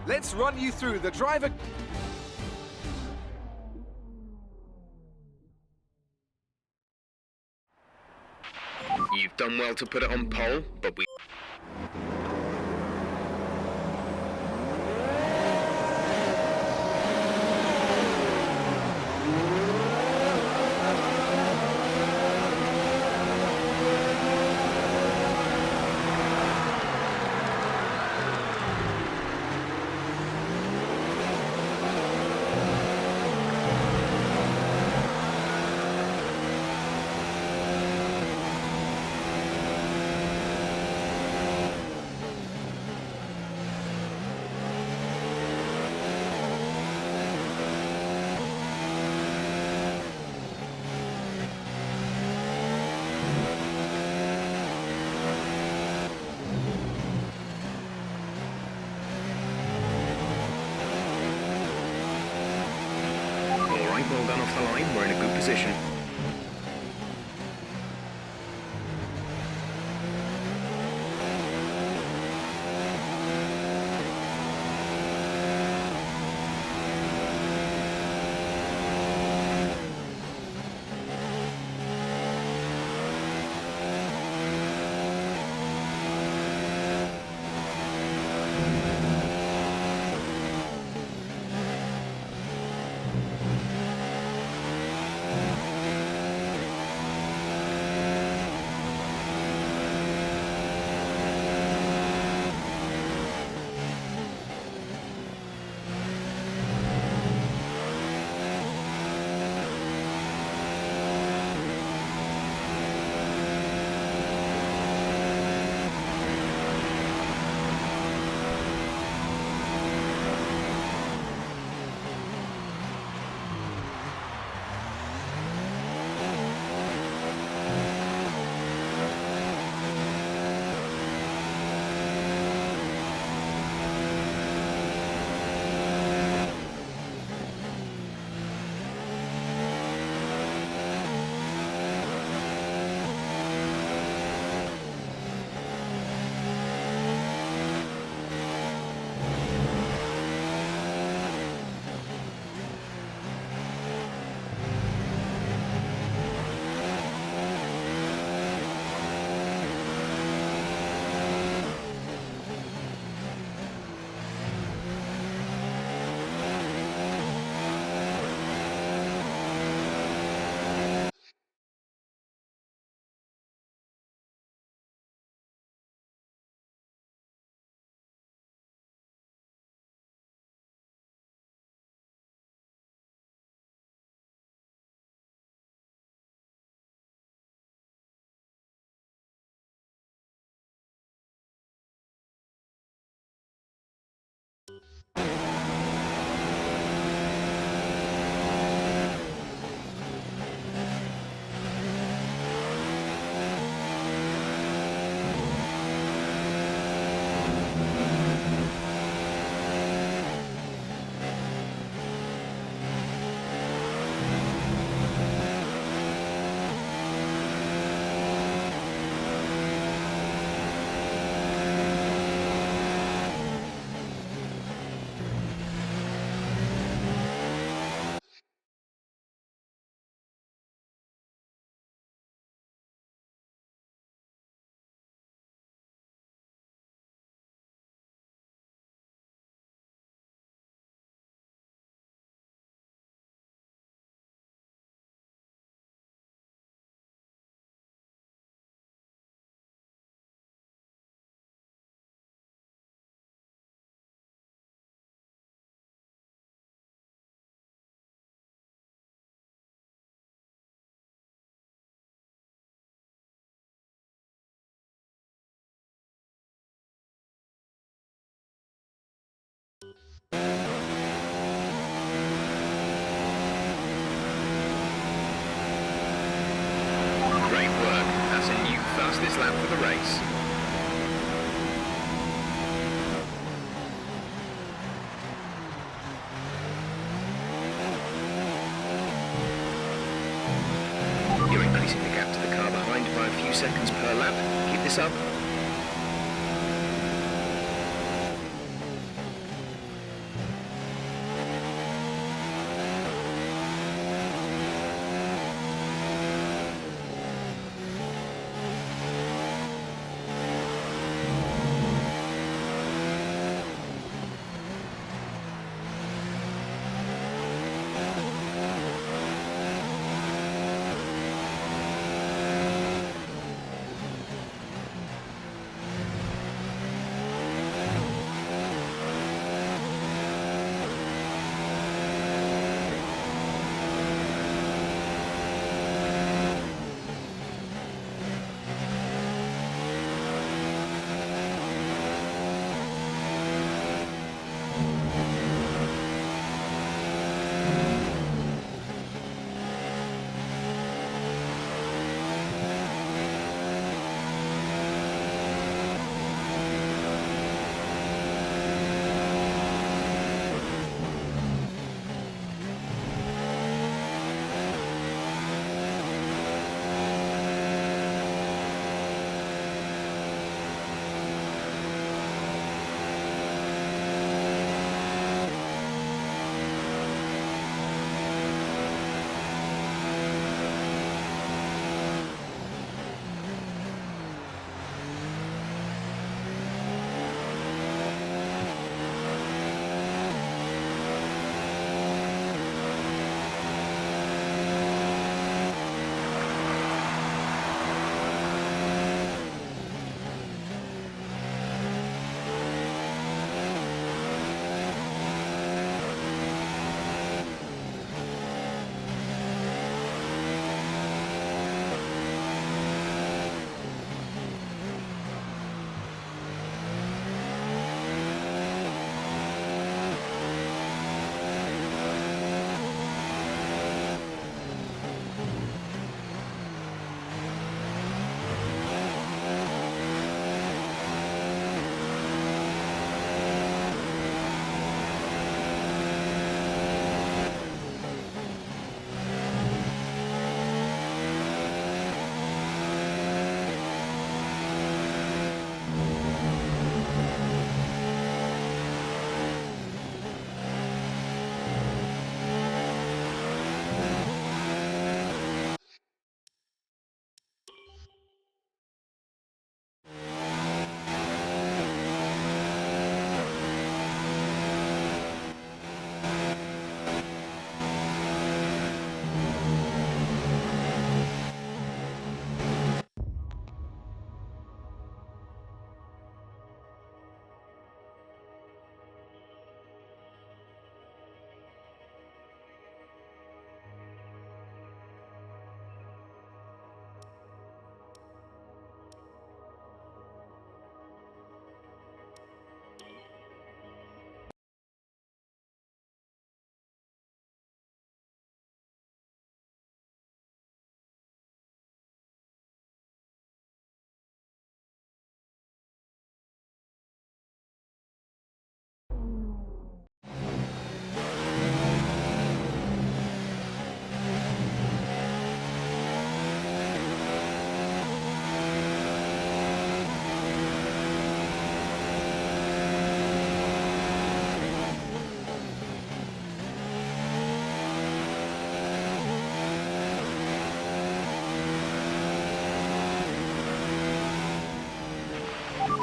Let's run you through the driver... You've done well to put it on pole, but we... Well done off the line, we're in a good position. Great work, that's a new fastest lap for the race. You're increasing the gap to the car behind by a few seconds per lap. Keep this up.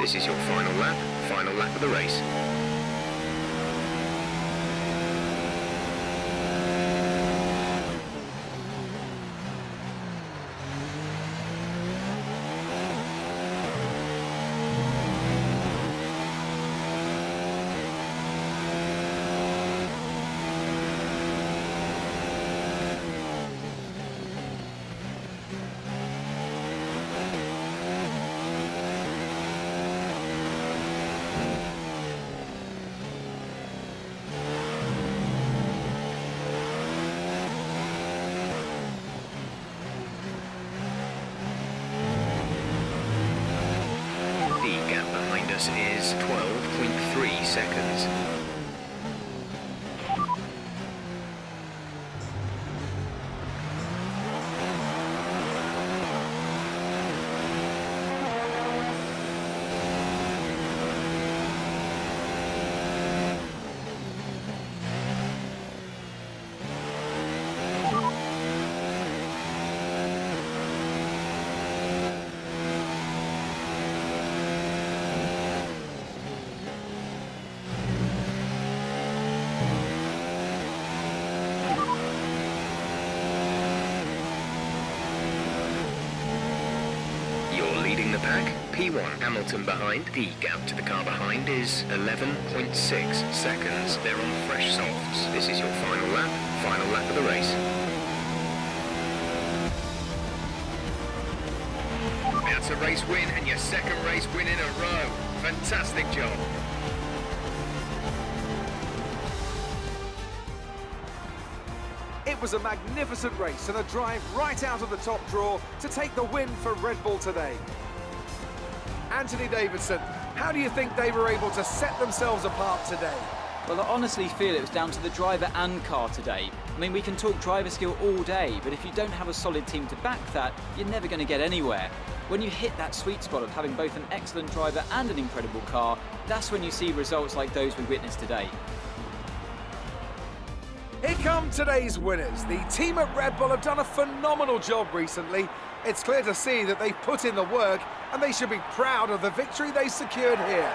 This is your final lap of the race. Is 12.3 seconds. Leading the pack, P1 Hamilton behind. The gap to the car behind is 11.6 seconds. They're on fresh softs. This is your final lap of the race. That's a race win and your second race win in a row. Fantastic job. It was a magnificent race and a drive right out of the top draw to take the win for Red Bull today. Anthony Davidson, how do you think they were able to set themselves apart today? Well, I honestly feel it was down to the driver and car today. I mean, we can talk driver skill all day, but if you don't have a solid team to back that, you're never going to get anywhere. When you hit that sweet spot of having both an excellent driver and an incredible car, that's when you see results like those we witnessed today. Here come today's winners. The team at Red Bull have done a phenomenal job recently. It's clear to see that they've put in the work and they should be proud of the victory they secured here.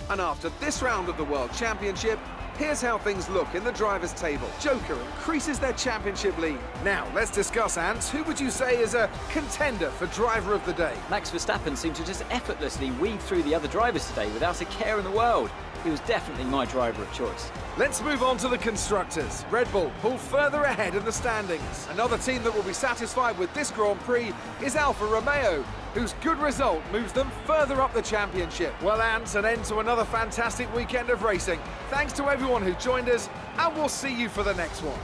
And after this round of the World Championship, here's how things look in the drivers' table. Joker increases their championship lead. Now, let's discuss, Ants. Who would you say is a contender for driver of the day? Max Verstappen seemed to just effortlessly weave through the other drivers today without a care in the world. He was definitely my driver of choice. Let's move on to the constructors. Red Bull pull further ahead in the standings. Another team that will be satisfied with this Grand Prix is Alfa Romeo, whose good result moves them further up the championship. Well, Ants, an end to another fantastic weekend of racing. Thanks to everyone who joined us, and we'll see you for the next one.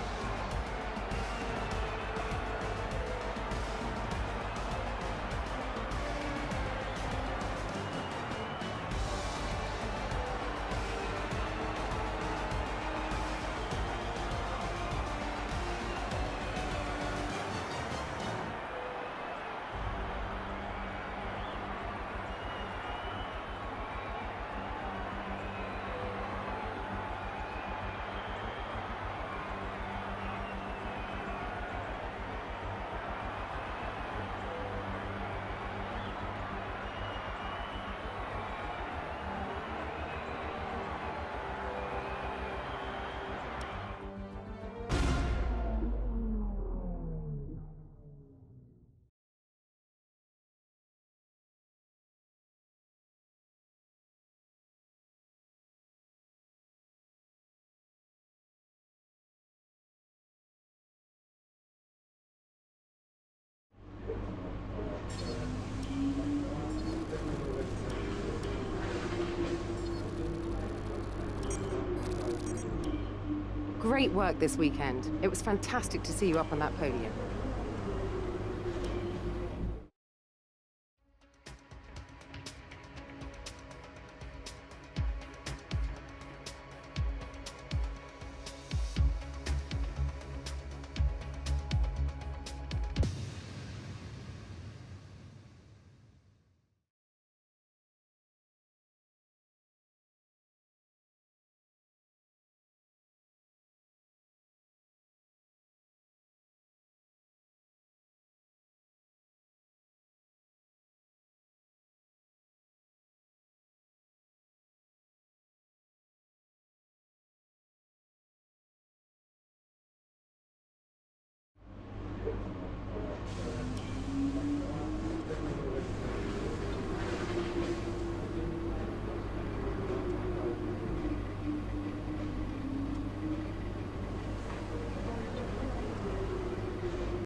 Great work this weekend. It was fantastic to see you up on that podium.